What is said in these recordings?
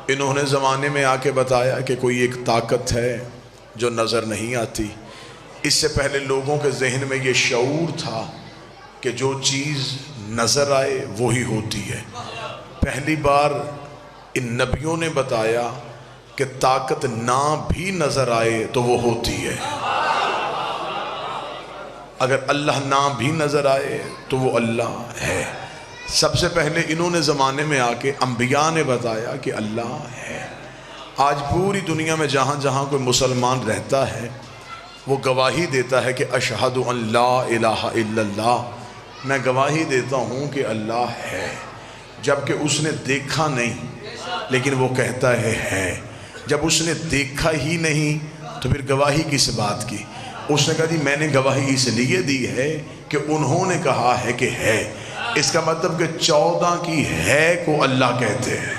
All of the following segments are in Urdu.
انہوں نے زمانے میں آ کے بتایا کہ کوئی ایک طاقت ہے جو نظر نہیں آتی۔ اس سے پہلے لوگوں کے ذہن میں یہ شعور تھا کہ جو چیز نظر آئے وہی ہوتی ہے۔ پہلی بار ان نبیوں نے بتایا کہ طاقت نہ بھی نظر آئے تو وہ ہوتی ہے۔ اگر اللہ نہ بھی نظر آئے تو وہ اللہ ہے۔ سب سے پہلے انہوں نے زمانے میں آ کے انبیاء نے بتایا کہ اللہ ہے۔ آج پوری دنیا میں جہاں جہاں کوئی مسلمان رہتا ہے وہ گواہی دیتا ہے کہ اشہد ان لا الہ الا اللہ، میں گواہی دیتا ہوں کہ اللہ ہے، جبکہ اس نے دیکھا نہیں لیکن وہ کہتا ہے۔ جب اس نے دیکھا ہی نہیں تو پھر گواہی کس بات کی؟ اس نے کہا جی میں نے گواہی اس لیے دی ہے کہ انہوں نے کہا ہے کہ ہے۔ اس کا مطلب کہ 14 کی ہے کو اللہ کہتے ہیں۔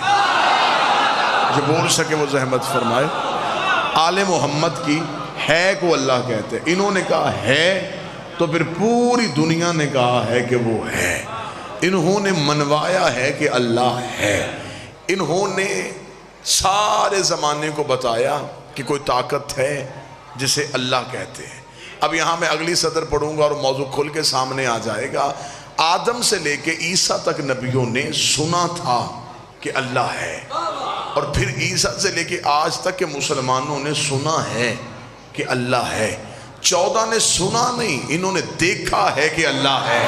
جو بول سکے وہ زحمت فرمائے۔ آل محمد کی ہے کو اللہ کہتے ہیں۔ انہوں نے کہا ہے تو پھر پوری دنیا نے کہا ہے کہ وہ ہے۔ انہوں نے منوایا ہے کہ اللہ ہے۔ انہوں نے سارے زمانے کو بتایا کہ کوئی طاقت ہے جسے اللہ کہتے ہیں۔ اب یہاں میں اگلی صدر پڑھوں گا اور موضوع کھل کے سامنے آ جائے گا۔ آدم سے لے کے عیسیٰ تک نبیوں نے سنا تھا کہ اللہ ہے، اور پھر عیسیٰ سے لے کے آج تک کے مسلمانوں نے سنا ہے کہ اللہ ہے۔ 14 نے سنا نہیں، انہوں نے دیکھا ہے کہ اللہ ہے۔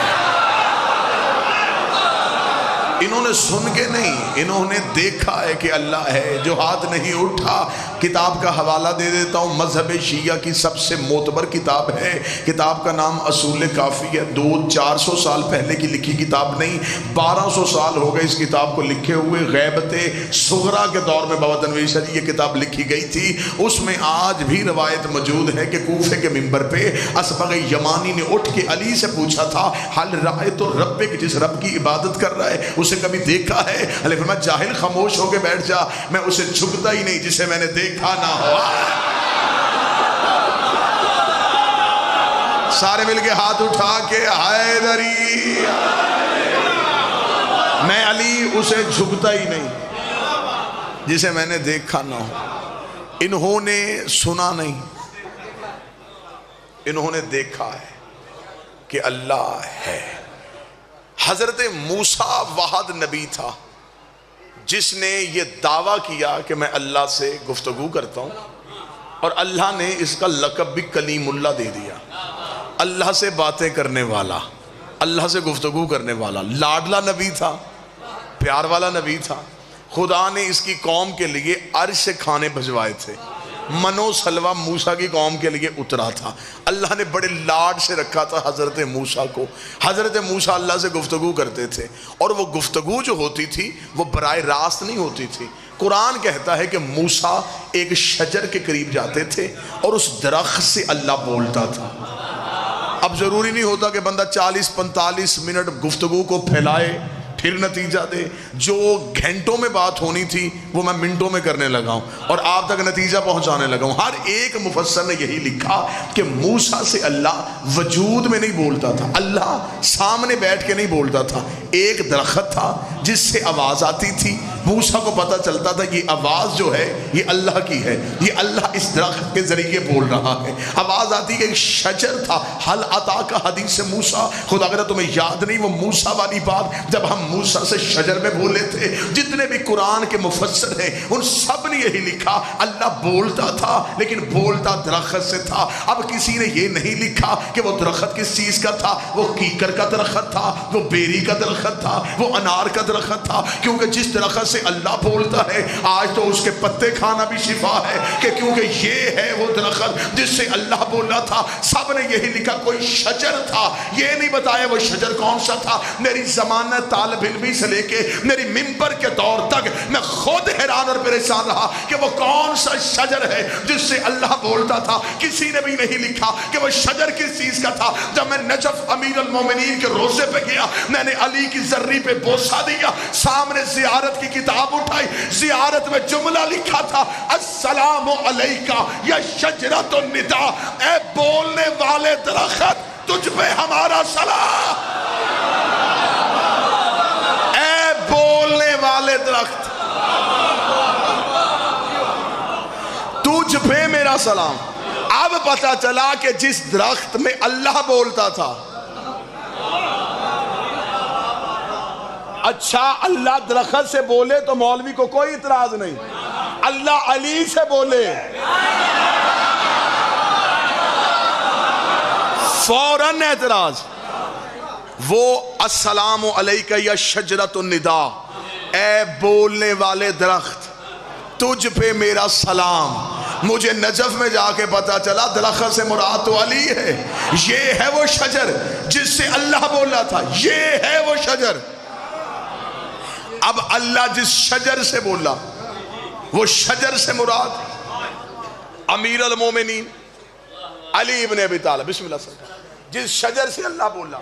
انہوں نے سن کے نہیں، انہوں نے دیکھا ہے کہ اللہ ہے۔ جو ہاتھ نہیں اٹھا، کتاب کا حوالہ دے دیتا ہوں، مذہب شیعہ کی سب سے معتبر کتاب ہے۔ کتاب کا نام اصول کافی ہے۔ 400 سال پہلے کی لکھی کتاب نہیں، 1200 سال ہو گئے اس کتاب کو لکھے ہوئے۔ غیبت صغرا کے دور میں بابا تنویر شاہ جی یہ کتاب لکھی گئی تھی۔ اس میں آج بھی روایت موجود ہے کہ کوفے کے منبر پہ اسبغ یمانی نے اٹھ کے علی سے پوچھا تھا حل رأیت ربک، جس رب کی عبادت کر رہا ہے اسے کبھی دیکھا ہے؟ علی فرمایا جاہل خاموش ہو کے بیٹھ جا، میں اسے جھکتا ہی نہیں جسے میں نے دیکھا نہ ہو۔ سارے مل کے ہاتھ اٹھا کے حیدری، میں علی اسے جھکتا ہی نہیں جسے میں نے دیکھا نہ ہو۔ انہوں نے سنا نہیں، انہوں نے دیکھا ہے کہ اللہ ہے۔ حضرت موسیٰ واحد نبی تھا جس نے یہ دعویٰ کیا کہ میں اللہ سے گفتگو کرتا ہوں، اور اللہ نے اس کا لقب بھی کلیم اللہ دے دیا۔ اللہ سے باتیں کرنے والا، اللہ سے گفتگو کرنے والا، لاڈلا نبی تھا، پیار والا نبی تھا۔ خدا نے اس کی قوم کے لیے عرش سے کھانے بھجوائے تھے، منو سلوہ موسیٰ کی قوم کے لیے اترا تھا۔ اللہ نے بڑے لاڈ سے رکھا تھا حضرت موسیٰ کو۔ حضرت موسیٰ اللہ سے گفتگو کرتے تھے، اور وہ گفتگو جو ہوتی تھی وہ براہ راست نہیں ہوتی تھی۔ قرآن کہتا ہے کہ موسیٰ ایک شجر کے قریب جاتے تھے اور اس درخت سے اللہ بولتا تھا۔ اب ضروری نہیں ہوتا کہ بندہ 40-45 منٹ گفتگو کو پھیلائے پھر نتیجہ دے۔ جو گھنٹوں میں بات ہونی تھی وہ میں منٹوں میں کرنے لگا ہوں اور آپ تک نتیجہ پہنچانے لگا ہوں۔ ہر ایک مفسر نے یہی لکھا کہ موسیٰ سے اللہ وجود میں نہیں بولتا تھا، اللہ سامنے بیٹھ کے نہیں بولتا تھا۔ ایک درخت تھا جس سے آواز آتی تھی، موسیٰ کو پتہ چلتا تھا یہ آواز جو ہے یہ اللہ کی ہے، یہ اللہ اس درخت کے ذریعے بول رہا ہے۔ آواز آتی کہ ایک شجر تھا، حل اتاک حدیث موسیٰ، خدا اگر تمہیں یاد نہیں وہ موسیٰ والی بات جب ہم موسیٰ سے شجر میں بولے تھے۔ جتنے بھی قرآن کے مفسر ہیں ان سب نے یہی لکھا اللہ بولتا تھا لیکن بولتا درخت سے تھا۔ اب کسی نے یہ نہیں لکھا کہ وہ درخت کس چیز کا تھا، وہ کیکر کا درخت تھا، وہ بیری کا درخت تھا، وہ انار کا درخت تھا، کیونکہ جس درخت سے اللہ بولتا ہے آج تو اس کے پتے کھانا بھی شفا ہے، کہ کیونکہ یہ ہے وہ درخت جس سے اللہ بولا تھا۔ سب نے یہی لکھا کوئی شجر تھا، یہ نہیں بتایا وہ شجر کون سا تھا۔ میری زمانہ طالب علمی سے لے کے میری منبر کے دور تک میں خود حیران اور پریشان رہا کہ وہ کون سا شجر ہے جس سے اللہ بولتا تھا۔ کسی نے بھی نہیں لکھا کہ وہ شجر کس چیز کا تھا۔ جب میں نجف امیر المومنین کے روزے پہ گیا میں نے علی کی زری پہ بوسہ دیا، سامنے زیارت کی کتاب اٹھائی، زیارت میں جملہ لکھا تھا السلام علیکہ یا شجرۃ النداء، اے بولنے والے درخت تجھ پہ ہمارا سلام۔ والے درخت پہ میرا سلام۔ اب پتا چلا کہ جس درخت میں اللہ بولتا تھا، اچھا اللہ درخت سے بولے تو مولوی کو کوئی اعتراض نہیں، اللہ علی سے بولے فوراً اعتراض۔ وہ السلام علیکہ یا شجرۃ النداء، اے بولنے والے درخت تجھ پہ میرا سلام۔ مجھے نجف میں جا کے پتا چلا درخت سے مراد تو علی ہے، یہ ہے وہ شجر جس سے اللہ بولا تھا، یہ ہے وہ شجر۔ اب اللہ جس شجر سے بولا وہ شجر سے مراد امیر المومنین علی ابن ابی طالب، بسم اللہ سرکار۔ جس شجر سے اللہ بولا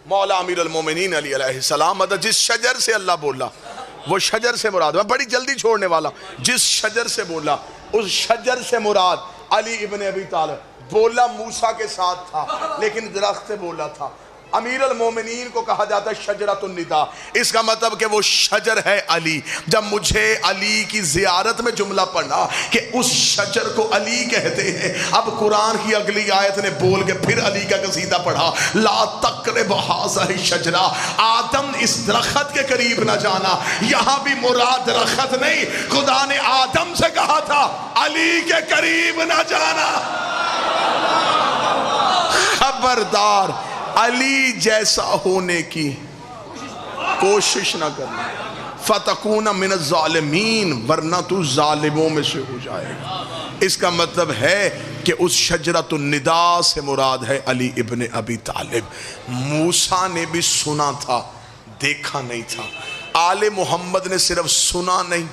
مولا امیر المومنین علی علیہ السلام، مطلب جس شجر سے اللہ بولا وہ شجر سے مراد، میں بڑی جلدی چھوڑنے والا، جس شجر سے بولا اس شجر سے مراد علی ابن ابی طالب۔ بولا موسیٰ کے ساتھ تھا لیکن درخت سے بولا تھا۔ امیر المومنین کو کہا جاتا ہے شجرۃ النداء، اس کا مطلب کہ وہ شجر ہے علی۔ جب مجھے علی کی زیارت میں جملہ پڑھا کہ اس شجر کو علی کہتے ہیں، اب قرآن کی اگلی آیت نے بول کے پھر علی کا قصیدہ پڑھا، لا تقرب ھذہ الشجرہ، آدم اس درخت کے قریب نہ جانا۔ یہاں بھی مراد درخت نہیں، خدا نے آدم سے کہا تھا علی کے قریب نہ جانا۔ خبردار علی جیسا ہونے کی کوشش نہ کرنا، فتکون من الظالمین، ورنہ تو ظالموں میں سے ہو جائے گا۔ اس کا مطلب ہے کہ اس شجرۃ النداء سے مراد ہے علی ابن ابی طالب۔ موسیٰ نے بھی سنا تھا، دیکھا نہیں تھا۔ آل محمد نے صرف سنا نہیں،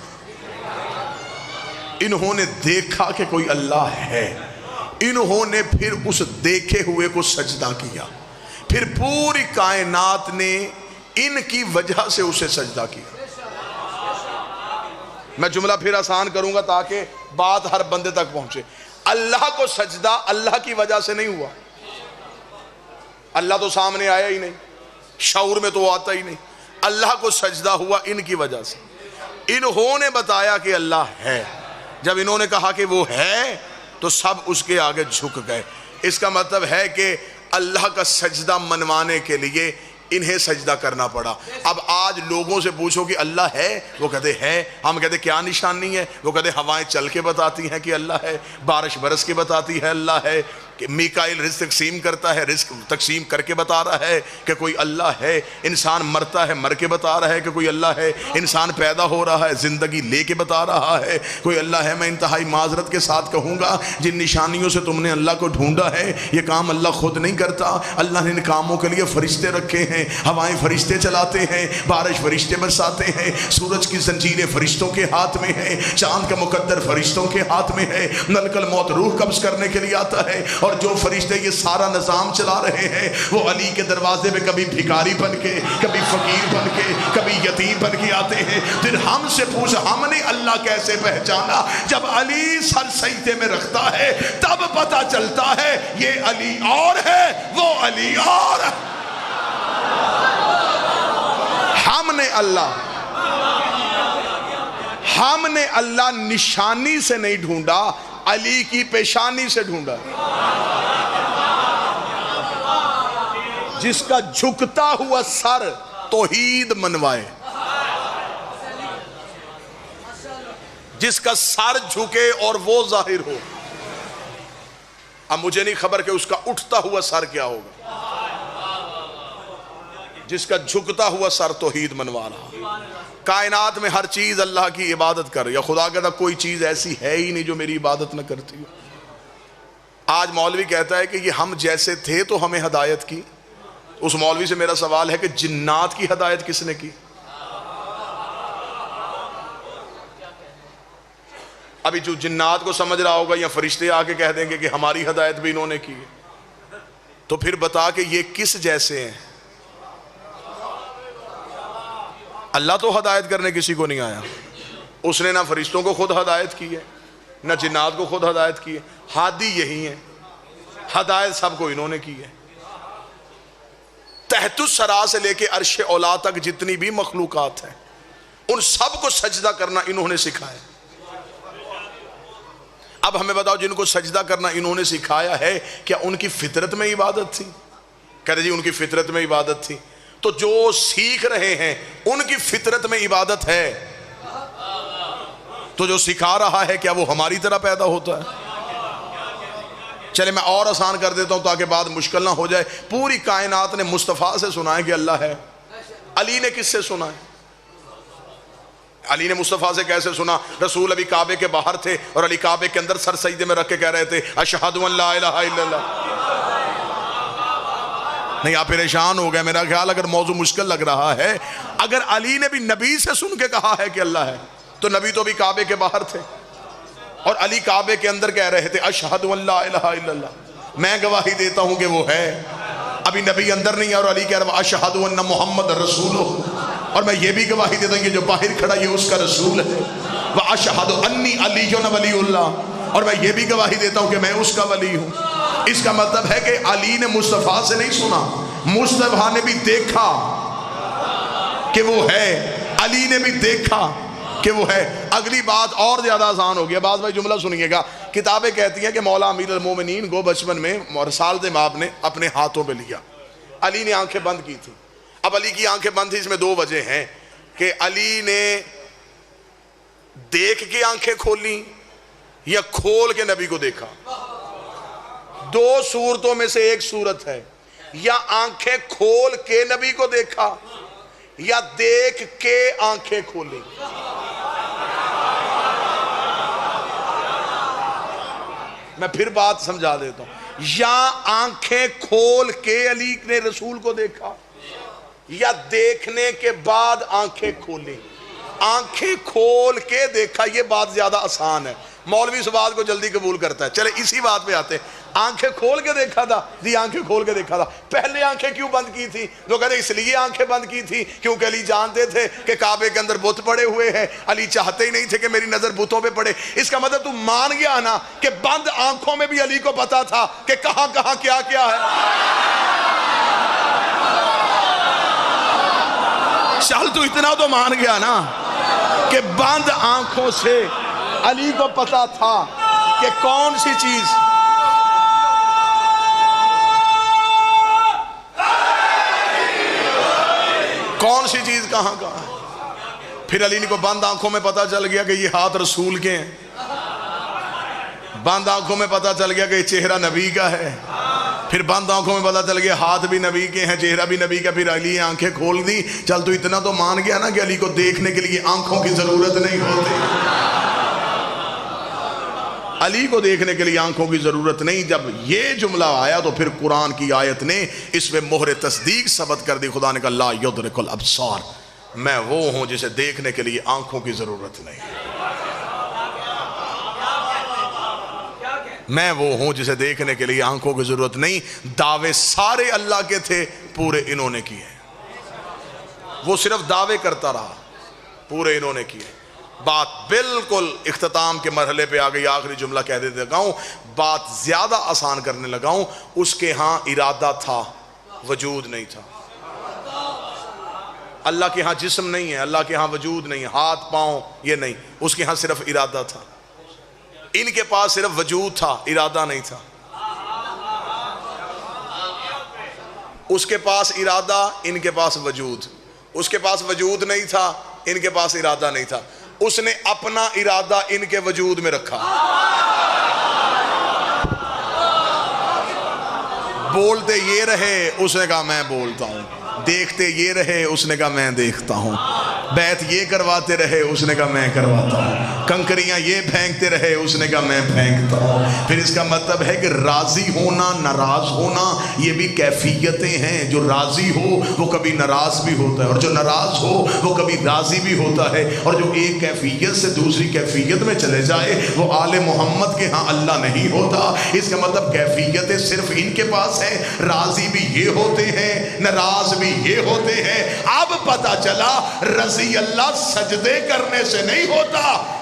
انہوں نے دیکھا کہ کوئی اللہ ہے، انہوں نے پھر اس دیکھے ہوئے کو سجدہ کیا، پھر پوری کائنات نے ان کی وجہ سے اسے سجدہ کیا۔ میں جملہ پھر آسان کروں گا تاکہ بات ہر بندے تک پہنچے۔ اللہ کو سجدہ اللہ کی وجہ سے نہیں ہوا، اللہ تو سامنے آیا ہی نہیں، شعور میں تو آتا ہی نہیں، اللہ کو سجدہ ہوا ان کی وجہ سے۔ انہوں نے بتایا کہ اللہ ہے، جب انہوں نے کہا کہ وہ ہے تو سب اس کے آگے جھک گئے۔ اس کا مطلب ہے کہ اللہ کا سجدہ منوانے کے لیے انہیں سجدہ کرنا پڑا۔ اب آج لوگوں سے پوچھو کہ اللہ ہے، وہ کہتے ہیں، ہم کہتے کیا نشانی ہے، وہ کہتے ہوائیں چل کے بتاتی ہیں کہ اللہ ہے، بارش برس کے بتاتی ہے اللہ ہے، کہ میکائیل رزق تقسیم کرتا ہے، رزق تقسیم کر کے بتا رہا ہے کہ کوئی اللہ ہے، انسان مرتا ہے مر کے بتا رہا ہے کہ کوئی اللہ ہے، انسان پیدا ہو رہا ہے زندگی لے کے بتا رہا ہے کوئی اللہ ہے۔ میں انتہائی معذرت کے ساتھ کہوں گا، جن نشانیوں سے تم نے اللہ کو ڈھونڈا ہے یہ کام اللہ خود نہیں کرتا، اللہ نے ان کاموں کے لیے فرشتے رکھے ہیں، ہوائیں فرشتے چلاتے ہیں، بارش فرشتے برساتے ہیں، سورج کی زنجیریں فرشتوں کے ہاتھ میں ہیں، چاند کا مقدر فرشتوں کے ہاتھ میں ہے، ملک الموت روح قبض کرنے کے لیے آتا ہے، اور جو فرشتے یہ سارا نظام چلا رہے ہیں وہ علی کے دروازے پہ کبھی بھکاری بن کے، کبھی فقیر بن کے، کبھی یتیم بن کے آتے ہیں۔ پھر ہم سے پوچھ ہم نے اللہ کیسے پہچانا؟ جب علی سر سجدے میں رکھتا ہے تب پتا چلتا ہے یہ علی اور ہے، وہ علی اور ہے۔ ہم نے اللہ نشانی سے نہیں ڈھونڈا، علی کی پیشانی سے ڈھونڈا۔ جس کا جھکتا ہوا سر توحید منوائے، جس کا سر جھکے اور وہ ظاہر ہو۔ اب مجھے نہیں خبر کہ اس کا اٹھتا ہوا سر کیا ہوگا، جس کا جھکتا ہوا سر توحید منوا رہا۔ کائنات میں ہر چیز اللہ کی عبادت کر، یا خدا کہتا کوئی چیز ایسی ہے ہی نہیں جو میری عبادت نہ کرتی ہو۔ آج مولوی کہتا ہے کہ یہ ہم جیسے تھے تو ہمیں ہدایت کی۔ اس مولوی سے میرا سوال ہے کہ جنات کی ہدایت کس نے کی؟ ابھی جو جنات کو سمجھ رہا ہوگا یا فرشتے آ کے کہہ دیں گے کہ ہماری ہدایت بھی انہوں نے کی ہے، تو پھر بتا کہ یہ کس جیسے ہیں؟ اللہ تو ہدایت کرنے کسی کو نہیں آیا، اس نے نہ فرشتوں کو خود ہدایت کی ہے نہ جنات کو خود ہدایت کی ہے، ہادی یہی ہیں، ہدایت سب کو انہوں نے کی ہے۔ تحت الثری سے لے کے عرش اولا تک جتنی بھی مخلوقات ہیں ان سب کو سجدہ کرنا انہوں نے سکھایا۔ اب ہمیں بتاؤ جن کو سجدہ کرنا انہوں نے سکھایا ہے، کیا ان کی فطرت میں عبادت تھی؟ کہتے جی ان کی فطرت میں عبادت تھی، تو جو سیکھ رہے ہیں ان کی فطرت میں عبادت ہے، تو جو سکھا رہا ہے کیا وہ ہماری طرح پیدا ہوتا ہے؟ چلے میں اور آسان کر دیتا ہوں تاکہ بات مشکل نہ ہو جائے. پوری کائنات نے مصطفیٰ سے سنا ہے کہ اللہ ہے. علی نے کس سے سنا ہے؟ علی نے مصطفیٰ سے کیسے سنا؟ رسول ابھی کعبے کے باہر تھے اور علی کعبے کے اندر سر سجدے میں رکھ کے کہہ رہے تھے اشہد ان لا الہ الا اللہ. نہیں آپ پریشان ہو گئے میرا خیال اگر موضوع مشکل لگ رہا ہے. اگر علی نے بھی نبی سے سن کے کہا ہے کہ اللہ ہے تو نبی تو بھی کعبے کے باہر تھے اور علی کعبے کے اندر کہہ رہے تھے اشہد ان لا الہ الا اللہ، میں گواہی دیتا ہوں کہ وہ ہے. ابھی نبی اندر نہیں ہے اور علی کہہ رہا اشہد ان محمد رسول، اور میں یہ بھی گواہی دیتا ہوں کہ جو باہر کھڑا یہ اس کا رسول ہے. وَأَشْهَدُ أَنِّي عَلِيٌّ وَلِيُّ اللَّهِ، اور میں یہ بھی گواہی دیتا ہوں کہ میں اس کا ولی ہوں. اس کا مطلب ہے کہ علی نے مصطفیٰ سے نہیں سنا، مصطفیٰ نے بھی دیکھا کہ وہ ہے، علی نے بھی دیکھا کہ وہ ہے. اگلی بات اور زیادہ آسان ہو گیا. بعض بھائی جملہ سنیے گا، کتابیں کہتی ہیں کہ مولا امیر المومنین کو بچپن میں سالد امام نے اپنے ہاتھوں پہ لیا. علی نے آنکھیں بند کی تھی. اب علی کی آنکھیں بند تھی، اس میں دو وجہ ہیں کہ علی نے دیکھ کے آنکھیں کھولی یا کھول کے نبی کو دیکھا. دو صورتوں میں سے ایک صورت ہے، یا آنکھیں کھول کے نبی کو دیکھا یا دیکھ کے آنکھیں کھولی. میں پھر بات سمجھا دیتا ہوں. یا آنکھیں کھول کے علی نے رسول کو دیکھا یا دیکھنے کے بعد آنکھیں کھولی. آنکھیں کھول کے دیکھا یہ بات زیادہ آسان ہے. مولوی اس بات کو جلدی قبول کرتا ہے. چلے اسی بات پہ آتے ہیں. آنکھیں کھول کے دیکھا تھا، جی آنکھیں کھول کے دیکھا تھا. پہلے آنکھیں کیوں بند کی تھی؟ لوگ کہتے ہیں اس لیے آنکھیں بند کی تھی کیونکہ علی جانتے تھے کہ کعبے کے اندر بت پڑے ہوئے ہیں. علی چاہتے ہی نہیں تھے کہ میری نظر بتوں پہ پڑے. اس کا مطلب تو مان گیا نا کہ بند آنکھوں میں بھی علی کو پتا تھا کہ کہاں کہاں کیا کیا ہے. چل تو اتنا تو مان گیا نا کہ بند آنکھوں سے علی کو پتا تھا کہ کون سی چیز کہاں کہاں ہے. پھر علی کو بند آنکھوں میں پتا چل گیا کہ یہ ہاتھ رسول کے ہیں. بند آنکھوں میں پتا چل گیا کہ یہ چہرہ نبی کا ہے. پھر بند آنکھوں میں پتا چل گیا ہاتھ بھی نبی کے ہیں، چہرہ بھی نبی کا. پھر علی نے آنکھیں کھول دی. چل تو اتنا تو مان گیا نا کہ علی کو دیکھنے کے لیے آنکھوں کی ضرورت نہیں ہوتی. علی کو دیکھنے کے لیے آنکھوں کی ضرورت نہیں. جب یہ جملہ آیا تو پھر قرآن کی آیت نے اس میں مہر تصدیق ثبت کر دی. خدا نے کہا لا یدرک الابصار، میں وہ ہوں جسے دیکھنے کے لیے آنکھوں کی ضرورت نہیں. میں وہ ہوں جسے دیکھنے کے لیے آنکھوں کی ضرورت نہیں. دعوے سارے اللہ کے تھے، پورے انہوں نے کیے. وہ صرف دعوے کرتا رہا، پورے انہوں نے کیے. بات بالکل اختتام کے مرحلے پہ آ گئی. آخری جملہ کہہ دیتے لگا ہوں، بات زیادہ آسان کرنے لگا ہوں. اس کے ہاں ارادہ تھا، وجود نہیں تھا. اللہ کے ہاں جسم نہیں ہے، اللہ کے ہاں وجود نہیں ہے، ہاتھ پاؤں یہ نہیں. اس کے ہاں صرف ارادہ تھا. ان کے پاس صرف وجود تھا، ارادہ نہیں تھا. اس کے پاس ارادہ، ان کے پاس وجود. اس کے پاس وجود نہیں تھا، ان کے پاس ارادہ نہیں تھا. اس نے اپنا ارادہ ان کے وجود میں رکھا. بولتے یہ رہے، اس نے کہا میں بولتا ہوں. دیکھتے یہ رہے، اس نے کہا میں دیکھتا ہوں. بیعت یہ کرواتے رہے، اس نے کہا میں کرواتا ہوں. کنکریاں یہ پھینکتے رہے، اس نے کہا میں پھینکتا ہوں. پھر اس کا مطلب ہے کہ راضی ہونا، ناراض ہونا یہ بھی کیفیتیں ہیں. جو راضی ہو وہ کبھی ناراض بھی ہوتا ہے، اور جو ناراض ہو وہ کبھی راضی بھی ہوتا ہے. اور جو ایک کیفیت سے دوسری کیفیت میں چلے جائے وہ آل محمد کے ہاں اللہ نہیں ہوتا. اس کا مطلب کیفیتیں صرف ان کے پاس ہیں. راضی بھی یہ ہوتے ہیں، ناراض بھی یہ ہوتے ہیں. اب پتہ چلا رضی اللہ سجدے کرنے سے نہیں ہوتا،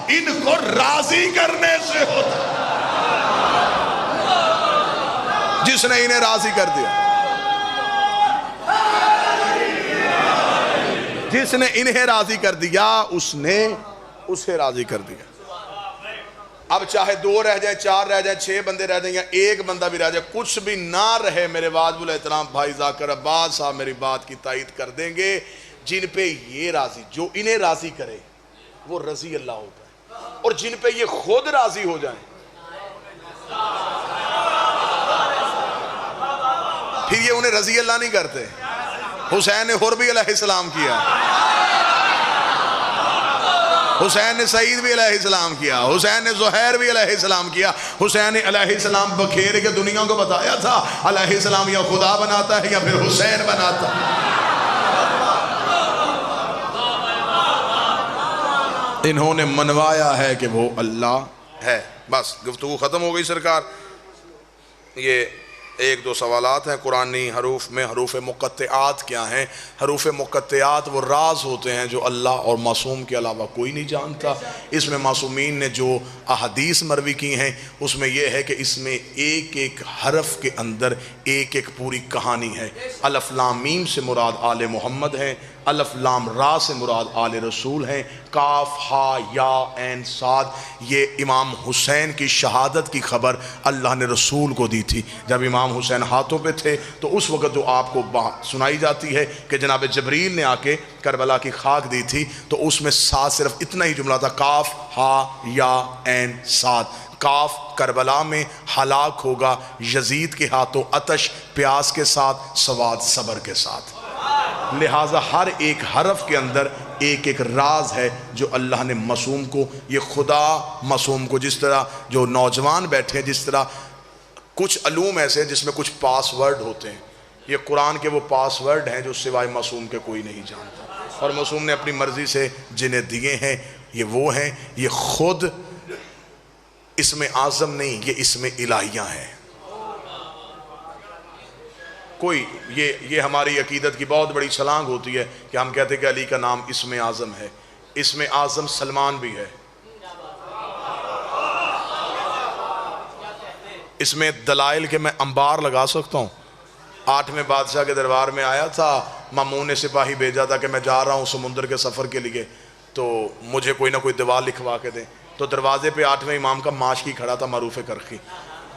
ان کو راضی کرنے سے ہوتا. جس نے انہیں راضی کر دیا، جس نے انہیں راضی کر دیا، اس نے اسے راضی کر دیا. اب چاہے 2 رہ جائیں، 4 رہ جائیں، 6 بندے رہ جائیں یا 1 بندہ بھی رہ جائے، کچھ بھی نہ رہے، میرے واجب الاحترام بھائی ذاکر عباس صاحب میری بات کی تائید کر دیں گے، جن پہ یہ راضی، جو انہیں راضی کرے وہ رضی اللہ ہوتا ہے، اور جن پہ یہ خود راضی ہو جائیں پھر یہ انہیں رضی اللہ نہیں کرتے۔ حسین نے حربی علیہ السلام کیا، حسین نے سعید بھی علیہ السلام کیا، حسین نے زہیر بھی علیہ السلام کیا، حسین نے علیہ السلام بکھیر کے دنیا کو بتایا تھا علیہ السلام یا خدا بناتا ہے یا پھر حسین بناتا ہے۔ انہوں نے منوایا ہے کہ وہ اللہ ہے۔ بس گفتگو ختم ہو گئی سرکار۔ یہ 1-2 سوالات ہیں قرآنی حروف میں۔ حروف مقطعات کیا ہیں؟ حروف مقطعات وہ راز ہوتے ہیں جو اللہ اور معصوم کے علاوہ کوئی نہیں جانتا۔ اس میں معصومین نے جو احادیث مروی کی ہیں اس میں یہ ہے کہ اس میں ایک ایک حرف کے اندر ایک ایک پوری کہانی ہے۔ الف لام میم سے مراد آل محمد ہیں، الف لام را سے مراد آل رسول ہیں، کاف ہا یا عین صاد یہ امام حسین کی شہادت کی خبر اللہ نے رسول کو دی تھی۔ جب امام حسین ہاتھوں پہ تھے تو اس وقت جو آپ کو بات سنائی جاتی ہے کہ جناب جبریل نے آ کے کربلا کی خاک دی تھی تو اس میں ساتھ صرف اتنا ہی جملہ تھا، کاف ہا یا عین صاد۔ کاف کربلا میں ہلاک ہوگا یزید کے ہاتھوں آتش پیاس کے ساتھ، صاد صبر کے ساتھ۔ لہٰذا ہر ایک حرف کے اندر ایک ایک راز ہے جو اللہ نے معصوم کو، یہ خدا معصوم کو، جس طرح جو نوجوان بیٹھے جس طرح کچھ علوم ایسے ہیں جس میں کچھ پاس ورڈ ہوتے ہیں، یہ قرآن کے وہ پاس ورڈ ہیں جو سوائے معصوم کے کوئی نہیں جانتا، اور معصوم نے اپنی مرضی سے جنہیں دیے ہیں یہ وہ ہیں، یہ خود اسم اعظم نہیں، یہ اسم الہیہ ہیں۔ کوئی یہ ہماری عقیدت کی بہت بڑی چھلانگ ہوتی ہے کہ ہم کہتے ہیں کہ علی کا نام اسم اعظم ہے، اسم اعظم سلمان بھی ہے۔ اس میں دلائل کہ میں انبار لگا سکتا ہوں۔ 8ویں بادشاہ کے دربار میں آیا تھا، مامون نے سپاہی بھیجا تھا کہ میں جا رہا ہوں سمندر کے سفر کے لیے تو مجھے کوئی نہ کوئی دعا لکھوا کے دیں، تو دروازے پہ 8ویں امام کا ماشکی کھڑا تھا معروف کرخی،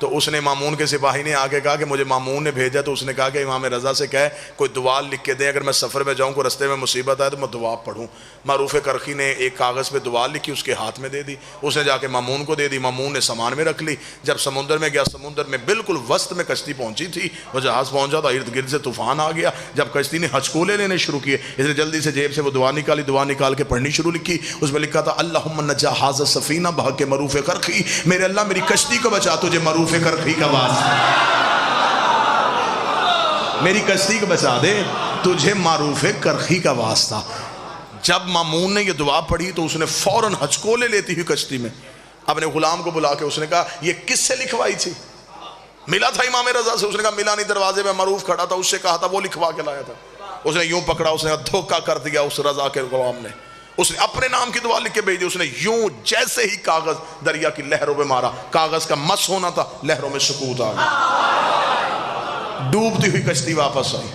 تو اس نے مامون کے سپاہی نے آگے کہا کہ مجھے مامون نے بھیجا، تو اس نے کہا کہ امام رضا سے کہے کوئی دعا لکھ کے دیں، اگر میں سفر میں جاؤں کوئی رستے میں مصیبت آئے تو میں دعا پڑھوں۔ معروف کرخی نے ایک کاغذ پہ دعا لکھی، اس کے ہاتھ میں دے دی، اس نے جا کے مامون کو دے دی، مامون نے سامان میں رکھ لی۔ جب سمندر میں گیا، سمندر میں بالکل وسط میں کشتی پہنچی تھی، وہ جہاز پہنچا تو ارد گرد سے طوفان آ گیا۔ جب کشتی نے ہچکولے لینے شروع کیے، اس نے جلدی سے جیب سے وہ دعا نکالی، دعا نکال کے پڑھنی شروع لکھی۔ اس میں لکھا تھا اللہم نجا ھذا السفینہ بحق معروف کرخی، میرے اللہ میری کشتی کو بچا تجھے معروف کرخی کا واسطہ، میری کشتی کو بچا دے تجھے معروف کرخی کا واسطہ۔ جب مامون نے یہ دعا پڑھی تو اس نے فوراً ہچکولے لیتی ہوئی کشتی میں اپنے غلام کو بلا کے اس نے کہا یہ کس سے لکھوائی تھی؟ ملا تھا امام رضا سے؟ اس نے کہا ملا نہیں، دروازے میں معروف کھڑا تھا، اس سے کہا تھا، وہ لکھوا کے لایا تھا۔ اس نے یوں پکڑا، اس نے دھوکہ کر دیا اس رضا کے غلام نے، اس نے اپنے نام کی دعا لکھ کے بھیج دی، اس نے یوں جیسے ہی کاغذ دریا کی لہروں پہ مارا، کاغذ کا مس ہونا تھا، لہروں میں سکوت آ گیا، ڈوبتی ہوئی کشتی واپس آئی،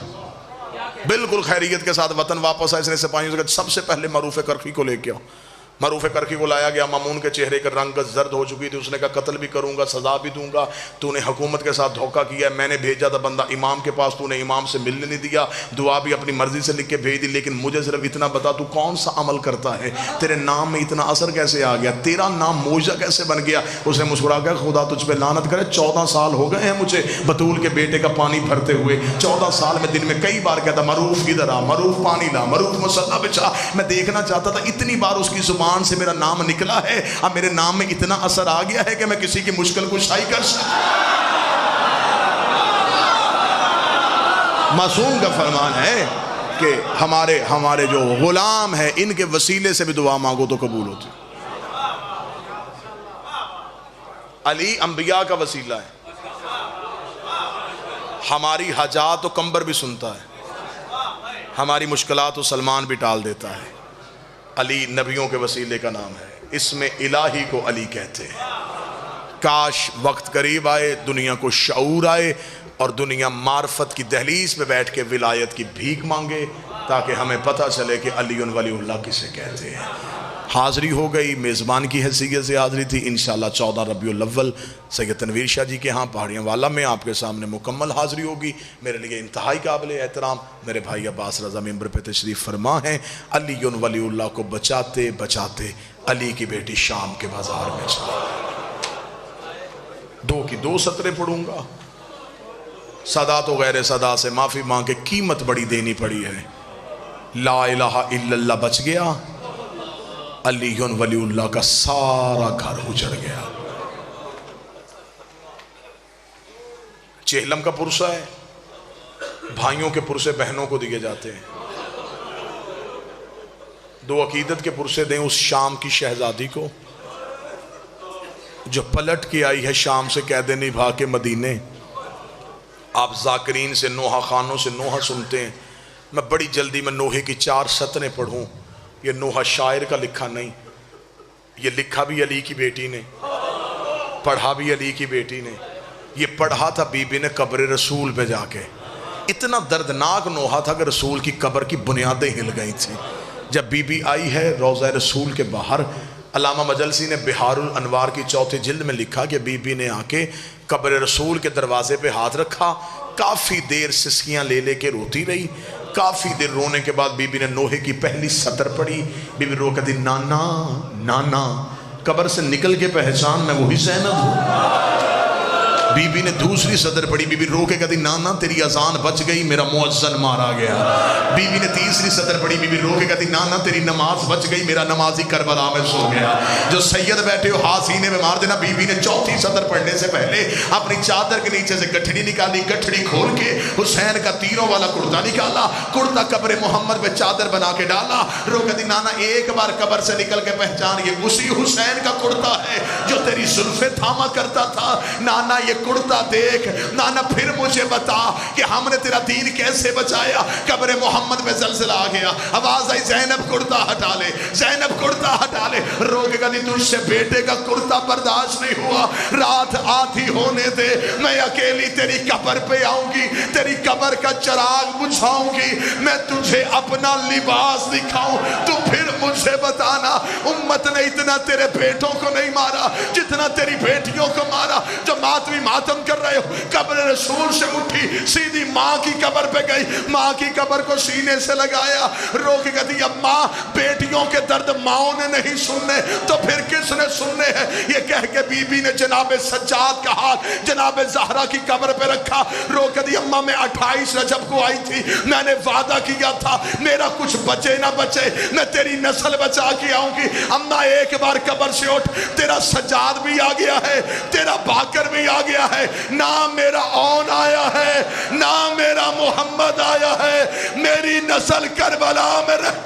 بالکل خیریت کے ساتھ وطن واپس آئے۔ اس نے سپاہیوں سے کہا سب سے پہلے معروف کرخی کو لے کے آؤ۔ معروف کرخی کو لایا گیا، مامون کے چہرے کا رنگ زرد ہو چکی تھی، اس نے کہا قتل بھی کروں گا، سزا بھی دوں گا، تو نے حکومت کے ساتھ دھوکہ کیا ہے، میں نے بھیجا تھا بندہ امام کے پاس، تو نے امام سے ملنے نہیں دیا، دعا بھی اپنی مرضی سے لکھ کے بھیج دی، لیکن مجھے صرف اتنا بتا تو کون سا عمل کرتا ہے، تیرے نام میں اتنا اثر کیسے آ گیا، تیرا نام معجزہ کیسے بن گیا؟ اس نے مسکرا کہا خدا تجھ پہ لعنت کرے، 14 سال ہو گئے ہیں مجھے بطول کے بیٹے کا پانی بھرتے ہوئے، 14 سال میں دن میں کئی بار کہتا معروف ادھر آ، معروف پانی لا، معروف مصلا بچھا، میں دیکھنا چاہتا تھا، اتنی بار اس کی زبان سے میرا نام نکلا ہے، اب میرے نام میں اتنا اثر آ گیا ہے کہ میں کسی کی مشکل کشائی کر سکتا۔ معصوم کا فرمان ہے کہ ہمارے جو غلام ہیں ان کے وسیلے سے بھی دعا مانگو تو قبول ہوتی۔ علی انبیاء کا وسیلہ ہے، ہماری حاجات و کمبر بھی سنتا ہے، ہماری مشکلات و سلمان بھی ٹال دیتا ہے۔ علی نبیوں کے وسیلے کا نام ہے، اس میں الہی کو علی کہتے ہیں۔ کاش وقت قریب آئے، دنیا کو شعور آئے اور دنیا معرفت کی دہلیز پہ بیٹھ کے ولایت کی بھیک مانگے تاکہ ہمیں پتہ چلے کہ علی ولی اللہ کسے کہتے ہیں۔ حاضری ہو گئی، میزبان کی حیثیت سے حاضری تھی۔ انشاءاللہ 14 ربیع الاول سید تنویر شاہ جی کے ہاں پہاڑیاں والا میں آپ کے سامنے مکمل حاضری ہوگی۔ میرے لیے انتہائی قابل احترام میرے بھائی عباس رضا ممبر پہ تشریف فرما ہیں۔ علی ولی اللہ کو بچاتے بچاتے علی کی بیٹی شام کے بازار میں چلی۔ 2 کی 2 سطریں پڑھوں گا۔ صدا تو غیر صدا سے معافی مانگ کے قیمت بڑی دینی پڑی ہے۔ لا الہ الا اللہ بچ گیا، علی ولی اللہ کا سارا گھر اجڑ گیا۔ چہلم کا پرسہ ہے، بھائیوں کے پرسے بہنوں کو دیے جاتے ہیں۔ 2 عقیدت کے پرسے دیں اس شام کی شہزادی کو جو پلٹ کے آئی ہے شام سے، کہہ دیں نبھا کے مدینے۔ آپ ذاکرین سے نوحہ خانوں سے نوحہ سنتے ہیں، میں بڑی جلدی میں نوحے کی 4 سطریں پڑھوں۔ یہ نوحہ شاعر کا لکھا نہیں، یہ لکھا بھی علی کی بیٹی نے، پڑھا بھی علی کی بیٹی نے۔ یہ پڑھا تھا بی بی نے قبر رسول پہ جا کے۔ اتنا دردناک نوحہ تھا کہ رسول کی قبر کی بنیادیں ہل گئی تھی۔ جب بی بی آئی ہے روضہ رسول کے باہر، علامہ مجلسی نے بہار الانوار کی 4 جلد میں لکھا کہ بی بی نے آ کے قبر رسول کے دروازے پہ ہاتھ رکھا، کافی دیر سسکیاں لے لے کے روتی رہی۔ کافی دیر رونے کے بعد بی بی نے نوحے کی پہلی سطر پڑھی۔ بی بی رو کہتی نانا نانا، قبر سے نکل کے پہچان میں وہی زینب ہوں۔ بی بی نے دوسری صدر پڑھی، بی بی رو کے کہتی نانا تیری اذان بچ گئی، میرا مؤذن مارا گیا۔ بی بی نے تیسری صدر پڑھی، بی بی رو کے کہتی نانا تیری نماز بچ گئی، میرا نمازی کربلا میں سو گیا۔ جو سید بیٹھے ہو ہاتھ سینے میں مار دینا۔ بی بی نے 4تھی صدر پڑھنے سے پہلے اپنی چادر کے نیچے سے گٹھڑی نکالی، گٹھڑی کھول کے حسین کا تیروں والا کرتا نکالا، کرتا قبر محمد پہ چادر بنا کے ڈالا۔ رو کہتی نانا ایک بار قبر سے نکل کے پہچان، یہ اسی حسین کا کرتا ہے جو تیری زلفیں تھاما کرتا تھا۔ نانا یہ کرتا دیکھ، نانا پھر مجھے بتا کہ ہم نے تیرا دین کیسے بچایا۔ قبر محمد میں زلزلہ آ گیا، آواز آئی زینب کرتا ہٹا لے، زینب کرتا ہٹا لے۔ رو کے کہتی تجھ سے بیٹے کا کرتا برداشت نہیں ہوا، رات آدھی ہونے دے، میں اکیلی تیری قبر پہ آؤں گی، تیری قبر کا چراغ بجھاؤں گی، میں تجھے اپنا لباس دکھاؤں، تو پھر مجھے بتانا۔ امت نے اتنا تیرے بیٹوں کو نہیں مارا جتنا تیری بیٹیوں کو مارا۔ جو ماتمی ماتم کر رہے ہو، قبر رسول سے اٹھی سیدھی ماں کی قبر پہ گئی، ماں کی قبر کو سینے سے لگایا، رو کے کہتی اب ماں بیٹیوں کے درد ماں نے نہیں سننے تو پھر کس نے سننے ہیں۔ یہ کہہ کے بی بی نے جناب سجاد کا ہاتھ جناب زہرا کی قبر پہ رکھا۔ رو کے دی اماں میں 28 رجب کو آئی تھی، میں نے وعدہ کیا تھا میرا کچھ بچے نہ بچے میں تیری نسل بچا کے آؤں گی۔ اماں ایک بار قبر سے اٹھ، تیرا سجاد بھی آ گیا ہے، تیرا باقر بھی آ گیا ہے، نہ میرا اون آیا ہے نہ میرا محمد آیا ہے، میری نسل کربلا میں رہ